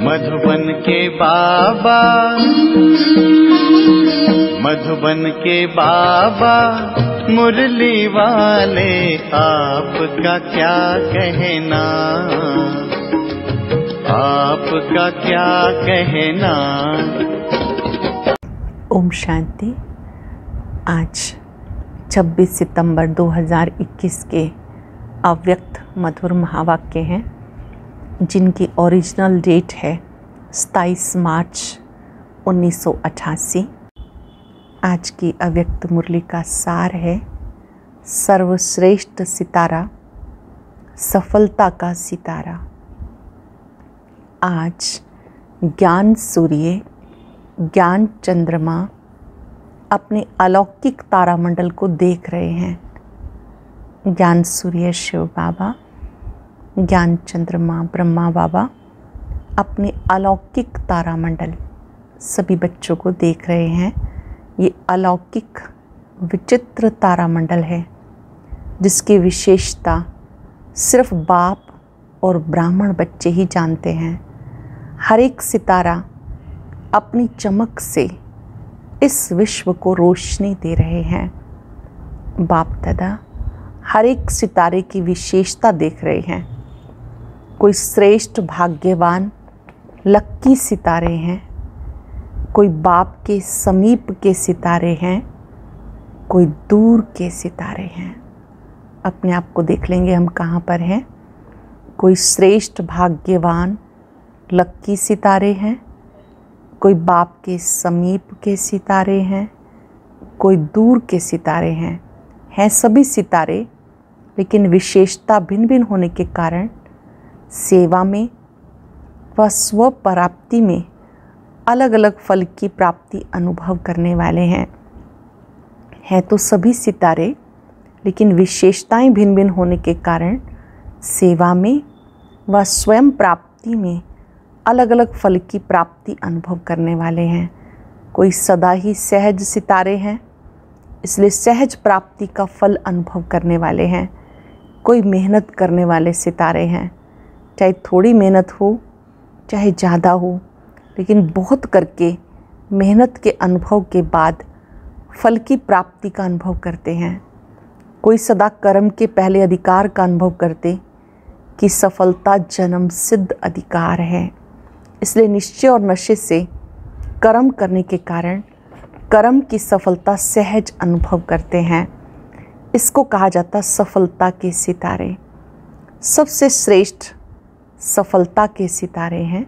मधुबन के बाबा, मधुबन के बाबा मुरली वाले, आपका क्या कहना, आपका क्या कहना। ओम शांति। आज 26 सितंबर 2021 के अव्यक्त मधुर महावाक्य हैं, जिनकी ओरिजिनल डेट है 27 मार्च 1988। आज की अव्यक्त मुरली का सार है सर्वश्रेष्ठ सितारा, सफलता का सितारा। आज ज्ञान सूर्य, ज्ञान चंद्रमा अपने अलौकिक तारामंडल को देख रहे हैं। ज्ञान सूर्य शिव बाबा, ज्ञान चंद्रमा ब्रह्मा बाबा अपने अलौकिक तारामंडल सभी बच्चों को देख रहे हैं। ये अलौकिक विचित्र तारामंडल है, जिसकी विशेषता सिर्फ बाप और ब्राह्मण बच्चे ही जानते हैं। हर एक सितारा अपनी चमक से इस विश्व को रोशनी दे रहे हैं। बाप दादा हर एक सितारे की विशेषता देख रहे हैं। कोई श्रेष्ठ भाग्यवान लक्की सितारे हैं, कोई बाप के समीप के सितारे हैं, कोई दूर के सितारे हैं। अपने आप को देख लेंगे हम कहाँ पर हैं। कोई श्रेष्ठ भाग्यवान लक्की सितारे हैं, कोई बाप के समीप के सितारे हैं, कोई दूर के सितारे हैं सभी सितारे, लेकिन विशेषता भिन्न भिन्न होने के कारण सेवा में व स्व प्राप्ति में अलग अलग फल की प्राप्ति अनुभव करने वाले हैं तो सभी सितारे, लेकिन विशेषताएं भिन्न भिन्न होने के कारण सेवा में व स्वयं प्राप्ति में अलग अलग फल की प्राप्ति अनुभव करने वाले हैं। कोई सदा ही सहज सितारे हैं, इसलिए सहज प्राप्ति का फल अनुभव करने वाले हैं। कोई मेहनत करने वाले सितारे हैं, चाहे थोड़ी मेहनत हो चाहे ज़्यादा हो, लेकिन बहुत करके मेहनत के अनुभव के बाद फल की प्राप्ति का अनुभव करते हैं। कोई सदा कर्म के पहले अधिकार का अनुभव करते कि सफलता जन्म सिद्ध अधिकार है, इसलिए निश्चय और नशे से कर्म करने के कारण कर्म की सफलता सहज अनुभव करते हैं। इसको कहा जाता सफलता के सितारे। सबसे श्रेष्ठ सफलता के सितारे हैं,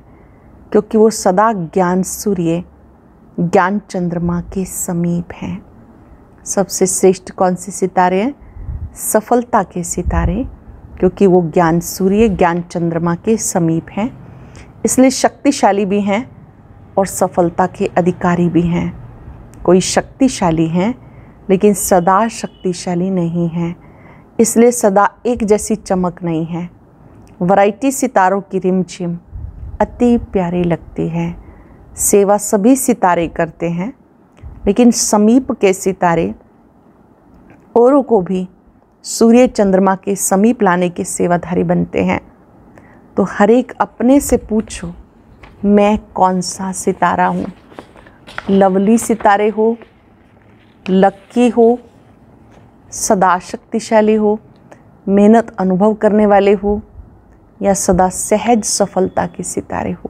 क्योंकि वो सदा ज्ञान सूर्य, ज्ञान चंद्रमा के समीप हैं। सबसे श्रेष्ठ कौन से सितारे हैं? सफलता के सितारे, क्योंकि वो ज्ञान सूर्य, ज्ञान चंद्रमा के समीप हैं, इसलिए शक्तिशाली भी हैं और सफलता के अधिकारी भी हैं। कोई शक्तिशाली हैं लेकिन सदा शक्तिशाली नहीं हैं, इसलिए सदा एक जैसी चमक नहीं है। वैरायटी सितारों की रिमझिम अति प्यारी लगती है। सेवा सभी सितारे करते हैं, लेकिन समीप के सितारे औरों को भी सूर्य चंद्रमा के समीप लाने के सेवाधारी बनते हैं। तो हर एक अपने से पूछो, मैं कौन सा सितारा हूँ? लवली सितारे हो, लक्की हो, सदा शक्तिशाली हो, मेहनत अनुभव करने वाले हो, या सदा सहज सफलता के सितारे हो?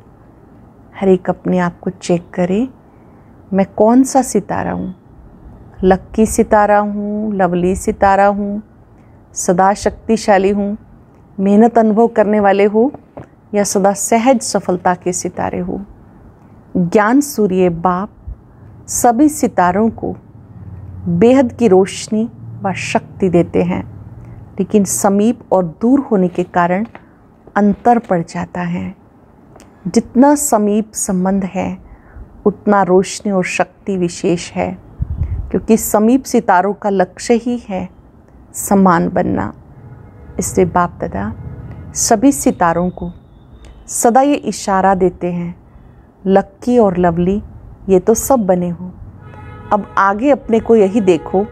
हर एक अपने आप को चेक करे, मैं कौन सा सितारा हूँ? लक्की सितारा हूँ, लवली सितारा हूँ, सदा शक्तिशाली हूँ, मेहनत अनुभव करने वाले हो, या सदा सहज सफलता के सितारे हो? ज्ञान सूर्य बाप सभी सितारों को बेहद की रोशनी व शक्ति देते हैं, लेकिन समीप और दूर होने के कारण अंतर पड़ जाता है। जितना समीप संबंध है उतना रोशनी और शक्ति विशेष है, क्योंकि समीप सितारों का लक्ष्य ही है समान बनना। इसलिए बाप दादा सभी सितारों को सदा ये इशारा देते हैं, लक्की और लवली ये तो सब बने हो, अब आगे अपने को यही देखो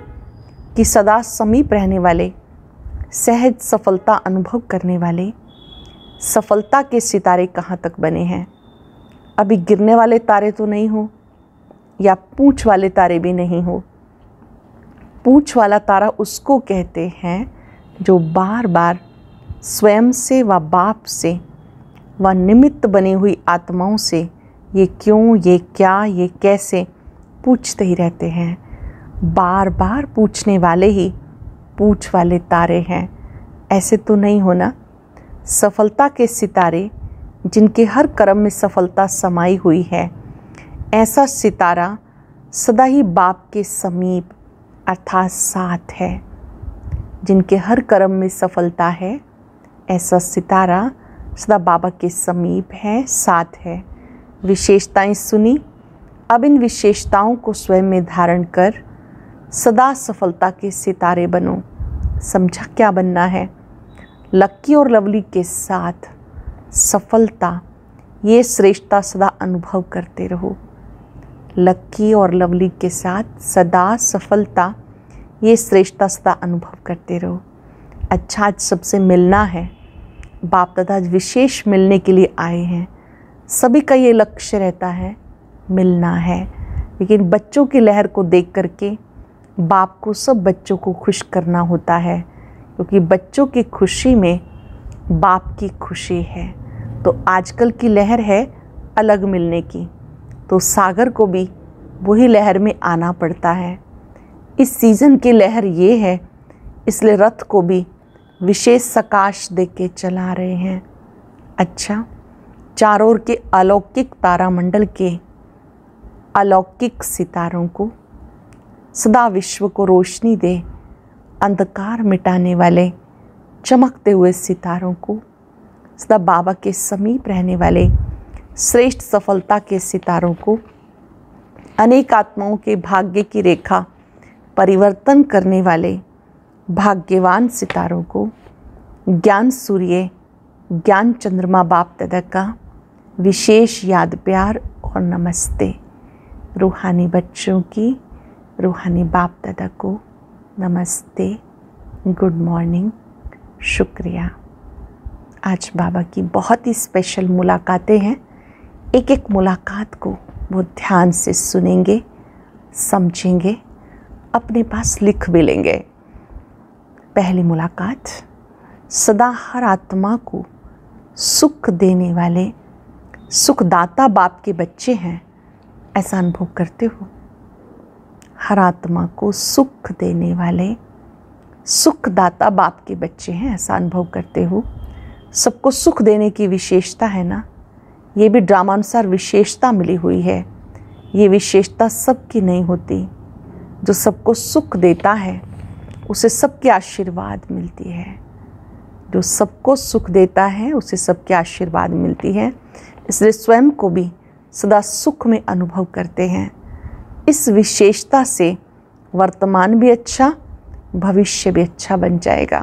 कि सदा समीप रहने वाले, सहज सफलता अनुभव करने वाले सफलता के सितारे कहाँ तक बने हैं। अभी गिरने वाले तारे तो नहीं हो या पूंछ वाले तारे भी नहीं हो। पूंछ वाला तारा उसको कहते हैं जो बार बार स्वयं से व बाप से व निमित्त बनी हुई आत्माओं से ये क्यों, ये क्या, ये कैसे पूछते ही रहते हैं। बार बार पूछने वाले ही पूंछ वाले तारे हैं। ऐसे तो नहीं होना। सफलता के सितारे जिनके हर कर्म में सफलता समाई हुई है, ऐसा सितारा सदा ही बाप के समीप अर्थात साथ है। जिनके हर कर्म में सफलता है, ऐसा सितारा सदा बाबा के समीप है, साथ है। विशेषताएं सुनी, अब इन विशेषताओं को स्वयं में धारण कर सदा सफलता के सितारे बनो। समझा क्या बनना है? लक्की और लवली के साथ सफलता, ये श्रेष्ठता सदा अनुभव करते रहो। लक्की और लवली के साथ सदा सफलता, ये श्रेष्ठता सदा अनुभव करते रहो। अच्छा, आज सबसे मिलना है। बाप दादा आज विशेष मिलने के लिए आए हैं। सभी का ये लक्ष्य रहता है, मिलना है। लेकिन बच्चों की लहर को देख करके बाप को सब बच्चों को खुश करना होता है, क्योंकि बच्चों की खुशी में बाप की खुशी है। तो आजकल की लहर है अलग मिलने की, तो सागर को भी वही लहर में आना पड़ता है। इस सीज़न की लहर ये है, इसलिए रथ को भी विशेष सकाश दे के चला रहे हैं। अच्छा, चारों ओर के अलौकिक तारामंडल के अलौकिक सितारों को सदा विश्व को रोशनी दे, अंधकार मिटाने वाले चमकते हुए सितारों को, सदा बाबा के समीप रहने वाले श्रेष्ठ सफलता के सितारों को, अनेक आत्माओं के भाग्य की रेखा परिवर्तन करने वाले भाग्यवान सितारों को, ज्ञान सूर्य ज्ञान चंद्रमा बाप दादा का विशेष याद, प्यार और नमस्ते। रूहानी बच्चों की रूहानी बाप दादा को नमस्ते, गुड मॉर्निंग, शुक्रिया। आज बाबा की बहुत ही स्पेशल मुलाकातें हैं। एक एक मुलाकात को वो ध्यान से सुनेंगे, समझेंगे, अपने पास लिख भी लेंगे। पहली मुलाकात, सदा हर आत्मा को सुख देने वाले सुखदाता बाप के बच्चे हैं, ऐसा अनुभव करते हो। हर आत्मा को सुख देने वाले सुखदाता बाप के बच्चे हैं, ऐसा अनुभव करते हो। सबको सुख देने की विशेषता है ना, ये भी ड्रामानुसार विशेषता मिली हुई है। ये विशेषता सबकी नहीं होती। जो सबको सुख देता है उसे सबके आशीर्वाद मिलती है। जो सबको सुख देता है उसे सबके आशीर्वाद मिलती है। इसलिए स्वयं को भी सदा सुख में अनुभव करते हैं। इस विशेषता से वर्तमान भी अच्छा, भविष्य भी अच्छा बन जाएगा।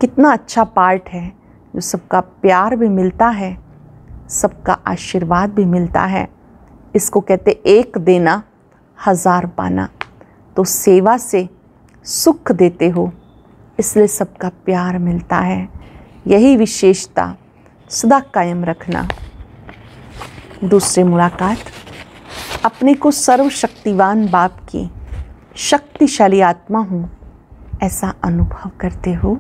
कितना अच्छा पार्ट है, जो सबका प्यार भी मिलता है, सबका आशीर्वाद भी मिलता है। इसको कहते एक देना हजार पाना। तो सेवा से सुख देते हो, इसलिए सबका प्यार मिलता है। यही विशेषता सदा कायम रखना। दूसरी मुलाकात, अपने को सर्वशक्तिवान बाप की शक्तिशाली आत्मा हूँ, ऐसा अनुभव करते हो।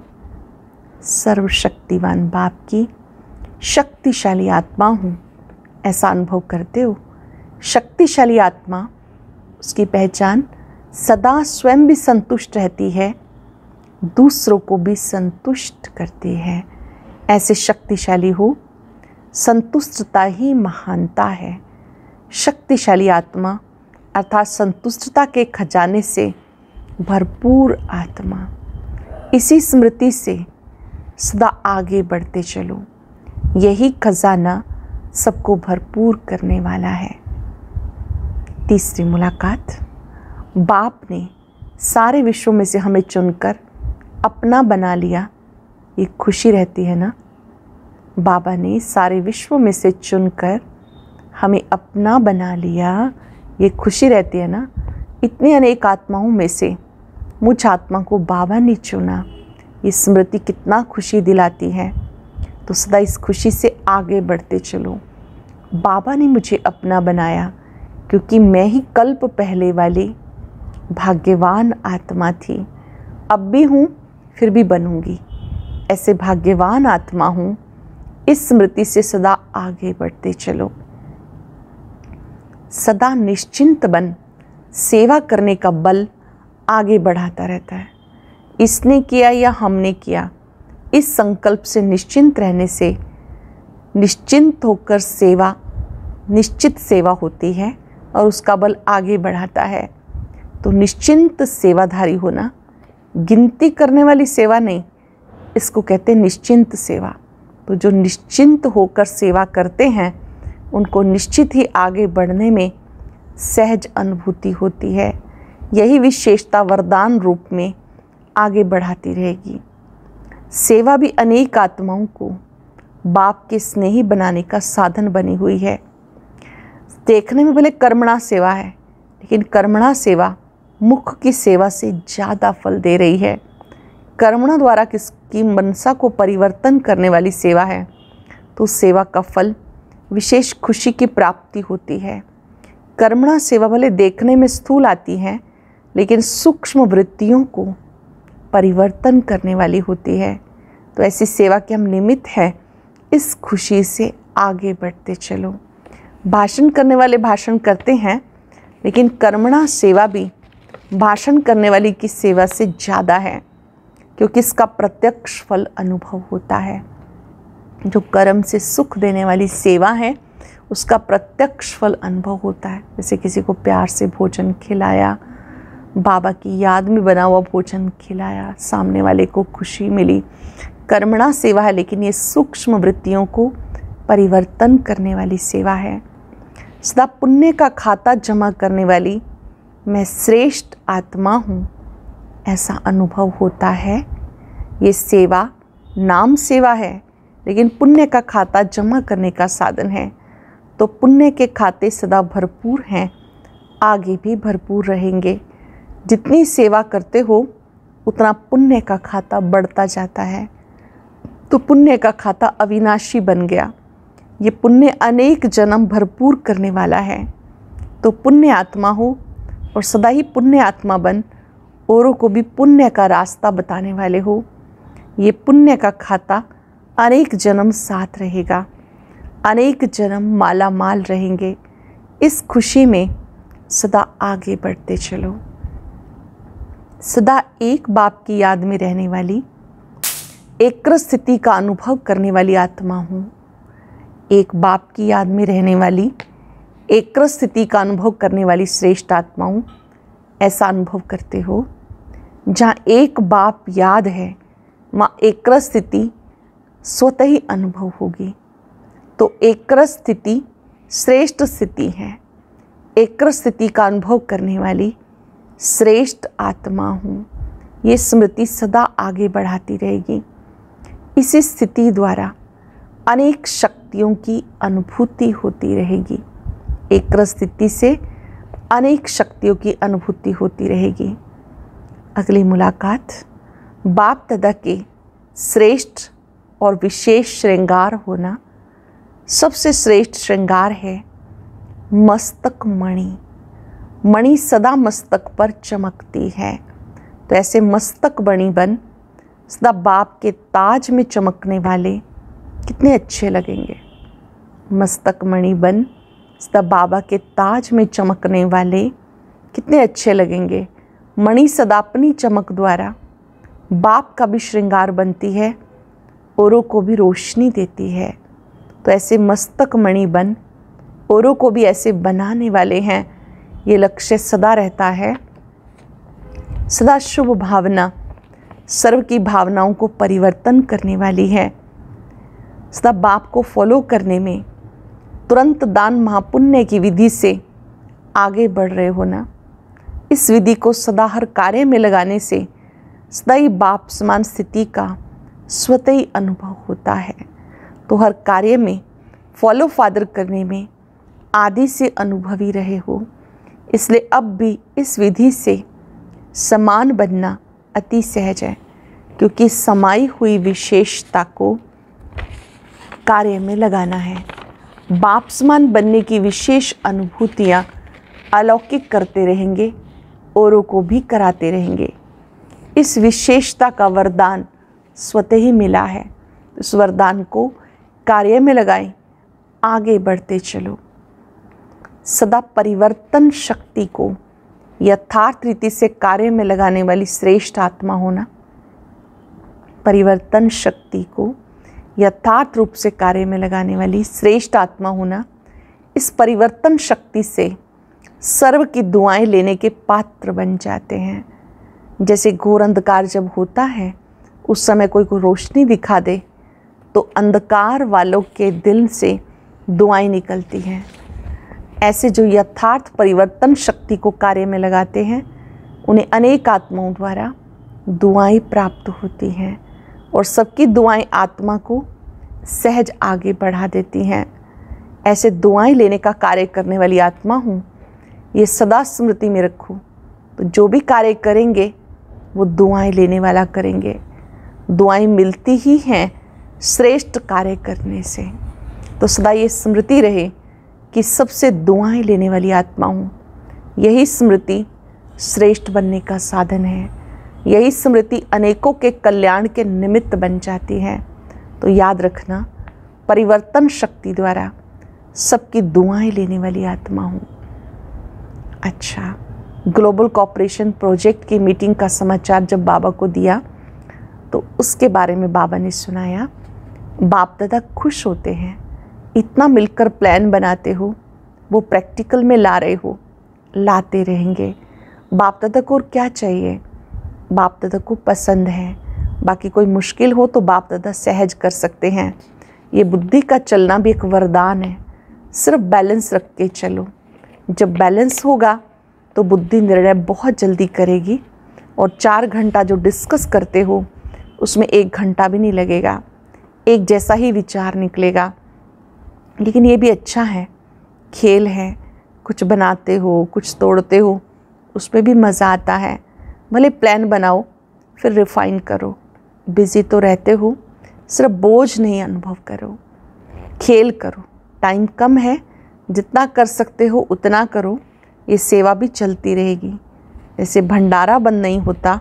सर्वशक्तिवान बाप की शक्तिशाली आत्मा हूँ, ऐसा अनुभव करते हो। शक्तिशाली आत्मा, उसकी पहचान सदा स्वयं भी संतुष्ट रहती है, दूसरों को भी संतुष्ट करती है। ऐसे शक्तिशाली हो। संतुष्टता ही महानता है। शक्तिशाली आत्मा अर्थात संतुष्टता के खजाने से भरपूर आत्मा। इसी स्मृति से सदा आगे बढ़ते चलो। यही खजाना सबको भरपूर करने वाला है। तीसरी मुलाकात, बाप ने सारे विश्व में से हमें चुनकर अपना बना लिया, ये खुशी रहती है ना। बाबा ने सारे विश्व में से चुनकर हमें अपना बना लिया, ये खुशी रहती है ना। इतनी अनेक आत्माओं में से मुझ आत्मा को बाबा ने चुना, ये स्मृति कितना खुशी दिलाती है। तो सदा इस खुशी से आगे बढ़ते चलो। बाबा ने मुझे अपना बनाया, क्योंकि मैं ही कल्प पहले वाली भाग्यवान आत्मा थी। अब भी हूँ, फिर भी बनूंगी। ऐसे भाग्यवान आत्मा हूँ। इस स्मृति से सदा आगे बढ़ते चलो। सदा निश्चिंत बन, सेवा करने का बल आगे बढ़ाता रहता है। इसने किया या हमने किया, इस संकल्प से निश्चिंत रहने से निश्चिंत होकर सेवा, निश्चित सेवा होती है और उसका बल आगे बढ़ाता है। तो निश्चिंत सेवाधारी होना, गिनती करने वाली सेवा नहीं, इसको कहते हैं निश्चिंत सेवा। तो जो निश्चिंत होकर सेवा करते हैं उनको निश्चित ही आगे बढ़ने में सहज अनुभूति होती है। यही विशेषता वरदान रूप में आगे बढ़ाती रहेगी। सेवा भी अनेक आत्माओं को बाप के स्नेही बनाने का साधन बनी हुई है। देखने में भले कर्मणा सेवा है, लेकिन कर्मणा सेवा मुख की सेवा से ज़्यादा फल दे रही है। कर्मणा द्वारा किसकी मनसा को परिवर्तन करने वाली सेवा है, तो सेवा का फल विशेष खुशी की प्राप्ति होती है। कर्मणा सेवा भले देखने में स्थूल आती है, लेकिन सूक्ष्म वृत्तियों को परिवर्तन करने वाली होती है। तो ऐसी सेवा के हम निमित्त हैं। इस खुशी से आगे बढ़ते चलो। भाषण करने वाले भाषण करते हैं, लेकिन कर्मणा सेवा भी भाषण करने वाली की सेवा से ज़्यादा है, क्योंकि इसका प्रत्यक्ष फल अनुभव होता है। जो कर्म से सुख देने वाली सेवा है, उसका प्रत्यक्ष फल अनुभव होता है। जैसे किसी को प्यार से भोजन खिलाया, बाबा की याद में बना हुआ भोजन खिलाया, सामने वाले को खुशी मिली। कर्मणा सेवा है, लेकिन ये सूक्ष्म वृत्तियों को परिवर्तन करने वाली सेवा है। सदा पुण्य का खाता जमा करने वाली मैं श्रेष्ठ आत्मा हूँ, ऐसा अनुभव होता है। ये सेवा नाम सेवा है, लेकिन पुण्य का खाता जमा करने का साधन है। तो पुण्य के खाते सदा भरपूर हैं, आगे भी भरपूर रहेंगे। जितनी सेवा करते हो उतना पुण्य का खाता बढ़ता जाता है। तो पुण्य का खाता अविनाशी बन गया। ये पुण्य अनेक जन्म भरपूर करने वाला है। तो पुण्य आत्मा हो और सदा ही पुण्य आत्मा बन, औरों को भी पुण्य का रास्ता बताने वाले हो। ये पुण्य का खाता अनेक जन्म साथ रहेगा, अनेक जन्म माला माल रहेंगे। इस खुशी में सदा आगे बढ़ते चलो। सदा एक बाप की याद में रहने वाली, एकाग्र स्थिति का अनुभव करने वाली आत्मा हूँ। एक बाप की याद में रहने वाली, एकाग्र स्थिति का अनुभव करने वाली श्रेष्ठ आत्मा हूँ। ऐसा अनुभव करते हो। जहाँ एक बाप याद है, वहाँ एकाग्र स्थिति स्वतः ही अनुभव होगी। तो एकाग्र स्थिति श्रेष्ठ स्थिति है। एकाग्र स्थिति का अनुभव करने वाली श्रेष्ठ आत्मा हूँ। ये स्मृति सदा आगे बढ़ाती रहेगी। इसी स्थिति द्वारा अनेक शक्तियों की अनुभूति होती रहेगी। एकाग्र स्थिति से अनेक शक्तियों की अनुभूति होती रहेगी। अगली मुलाकात बाप दादा के श्रेष्ठ और विशेष श्रृंगार होना। सबसे श्रेष्ठ श्रृंगार है मस्तक मणि। मणि सदा मस्तक पर चमकती है। तो ऐसे मस्तक मणि बन सदा बाप के ताज में चमकने वाले कितने अच्छे लगेंगे। मस्तक मणि बन सदा बाबा के ताज में चमकने वाले कितने अच्छे लगेंगे। मणि सदा अपनी चमक द्वारा बाप का भी श्रृंगार बनती है, औरों को भी रोशनी देती है। तो ऐसे मस्तक मणि बन औरों को भी ऐसे बनाने वाले हैं। ये लक्ष्य सदा रहता है। सदा शुभ भावना सर्व की भावनाओं को परिवर्तन करने वाली है। सदा बाप को फॉलो करने में तुरंत दान महापुण्य की विधि से आगे बढ़ रहे हो ना। इस विधि को सदा हर कार्य में लगाने से सदा ही बाप समान स्थिति का स्वतः ही अनुभव होता है। तो हर कार्य में फॉलो फादर करने में आदि से अनुभवी रहे हो। इसलिए अब भी इस विधि से समान बनना अति सहज है, क्योंकि समाई हुई विशेषता को कार्य में लगाना है। बाप समान बनने की विशेष अनुभूतियाँ अलौकिक करते रहेंगे, औरों को भी कराते रहेंगे। इस विशेषता का वरदान स्वतः ही मिला है। इस वरदान को कार्य में लगाएं, आगे बढ़ते चलो। सदा परिवर्तन शक्ति को यथार्थ रीति से कार्य में लगाने वाली श्रेष्ठ आत्मा होना, परिवर्तन शक्ति को यथार्थ रूप से कार्य में लगाने वाली श्रेष्ठ आत्मा होना, इस परिवर्तन शक्ति से सर्व की दुआएं लेने के पात्र बन जाते हैं। जैसे घोर अंधकार जब होता है, उस समय कोई को रोशनी दिखा दे तो अंधकार वालों के दिल से दुआएं निकलती हैं। ऐसे जो यथार्थ परिवर्तन शक्ति को कार्य में लगाते हैं, उन्हें अनेक आत्माओं द्वारा दुआएं प्राप्त होती हैं और सबकी दुआएं आत्मा को सहज आगे बढ़ा देती हैं। ऐसे दुआएं लेने का कार्य करने वाली आत्मा हूँ, ये सदा स्मृति में रखो। तो जो भी कार्य करेंगे वो दुआएं लेने वाला करेंगे। दुआएं मिलती ही हैं श्रेष्ठ कार्य करने से। तो सदा ये स्मृति रहे कि सबसे दुआएं लेने वाली आत्मा हूँ। यही स्मृति श्रेष्ठ बनने का साधन है। यही स्मृति अनेकों के कल्याण के निमित्त बन जाती है। तो याद रखना, परिवर्तन शक्ति द्वारा सबकी दुआएं लेने वाली आत्मा हूँ। अच्छा, ग्लोबल कोऑपरेशन प्रोजेक्ट की मीटिंग का समाचार जब बाबा को दिया तो उसके बारे में बाबा ने सुनाया। बाप दादा खुश होते हैं, इतना मिलकर प्लान बनाते हो, वो प्रैक्टिकल में ला रहे हो, लाते रहेंगे। बाप दादा को और क्या चाहिए? बाप दादा को पसंद है। बाकी कोई मुश्किल हो तो बाप दादा सहज कर सकते हैं। ये बुद्धि का चलना भी एक वरदान है। सिर्फ बैलेंस रख के चलो। जब बैलेंस होगा तो बुद्धि निर्णय बहुत जल्दी करेगी और 4 घंटा जो डिस्कस करते हो उसमें 1 घंटा भी नहीं लगेगा। एक जैसा ही विचार निकलेगा। लेकिन ये भी अच्छा है, खेल है, कुछ बनाते हो, कुछ तोड़ते हो, उसमें भी मज़ा आता है। भले प्लान बनाओ फिर रिफाइन करो। बिज़ी तो रहते हो, सिर्फ बोझ नहीं अनुभव करो, खेल करो। टाइम कम है, जितना कर सकते हो उतना करो। ये सेवा भी चलती रहेगी। जैसे भंडारा बंद नहीं होता,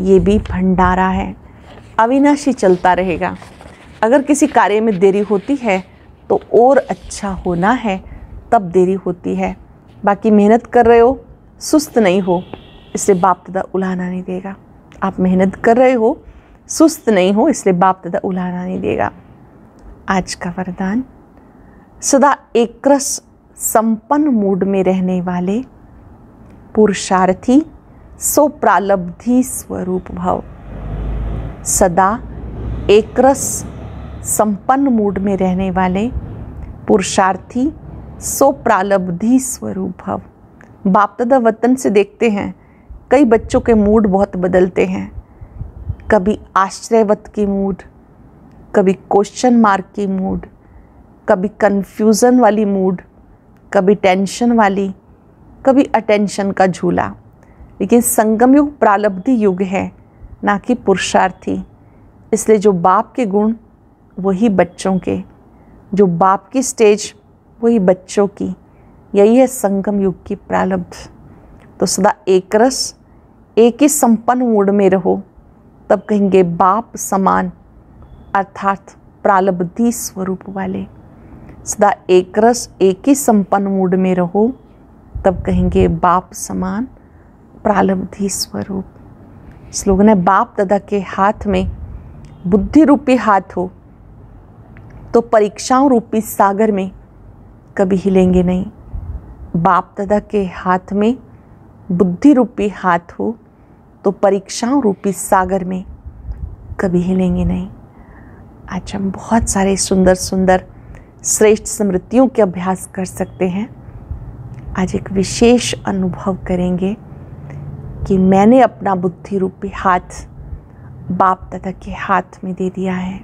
ये भी भंडारा है, अविनाशी चलता रहेगा। अगर किसी कार्य में देरी होती है तो और अच्छा होना है, तब देरी होती है। बाकी मेहनत कर रहे हो, सुस्त नहीं हो, इसलिए बाप दादा उलाहना नहीं देगा। आप मेहनत कर रहे हो, सुस्त नहीं हो, इसलिए बाप दादा उलाहना नहीं देगा। आज का वरदान, सदा एक रस संपन्न मूड में रहने वाले पुरुषार्थी सो प्रालब्धि स्वरूप भव। सदा एक रस संपन्न मूड में रहने वाले पुरुषार्थी सो प्रालब्धि स्वरूप भव। बाप दादा वतन से देखते हैं कई बच्चों के मूड बहुत बदलते हैं। कभी आश्चर्यवत की मूड, कभी क्वेश्चन मार्क की मूड, कभी कन्फ्यूज़न वाली मूड, कभी टेंशन वाली, कभी अटेंशन का झूला। लेकिन संगम युग प्रालब्धि युग है, ना कि पुरुषार्थी। इसलिए जो बाप के गुण वही बच्चों के, जो बाप की स्टेज वही बच्चों की। यही है संगम युग की प्रालब्ध। तो सदा एक रस, एक ही संपन्न मूड में रहो, तब कहेंगे बाप समान, अर्थात प्रालब्धि स्वरूप वाले। सदा एक रस, एक ही संपन्न मूड में रहो, तब कहेंगे बाप समान, प्रालब्धि स्वरूप। स्लोगन है, बाप दादा के हाथ में बुद्धि रूपी हाथ हो तो परीक्षाओं रूपी सागर में कभी हिलेंगे नहीं। बाप दादा के हाथ में बुद्धि रूपी हाथ हो तो परीक्षाओं रूपी सागर में कभी हिलेंगे नहीं। आज हम बहुत सारे सुंदर सुंदर श्रेष्ठ स्मृतियों के अभ्यास कर सकते हैं। आज एक विशेष अनुभव करेंगे कि मैंने अपना बुद्धि रूपी हाथ बाप दादा के हाथ में दे दिया है,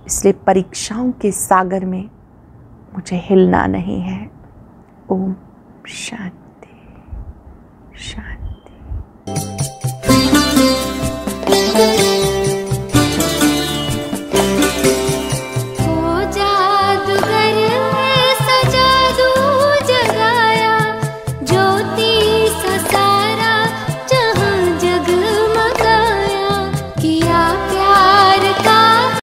इसलिए परीक्षाओं के सागर में मुझे हिलना नहीं है। ओम शांति शांति।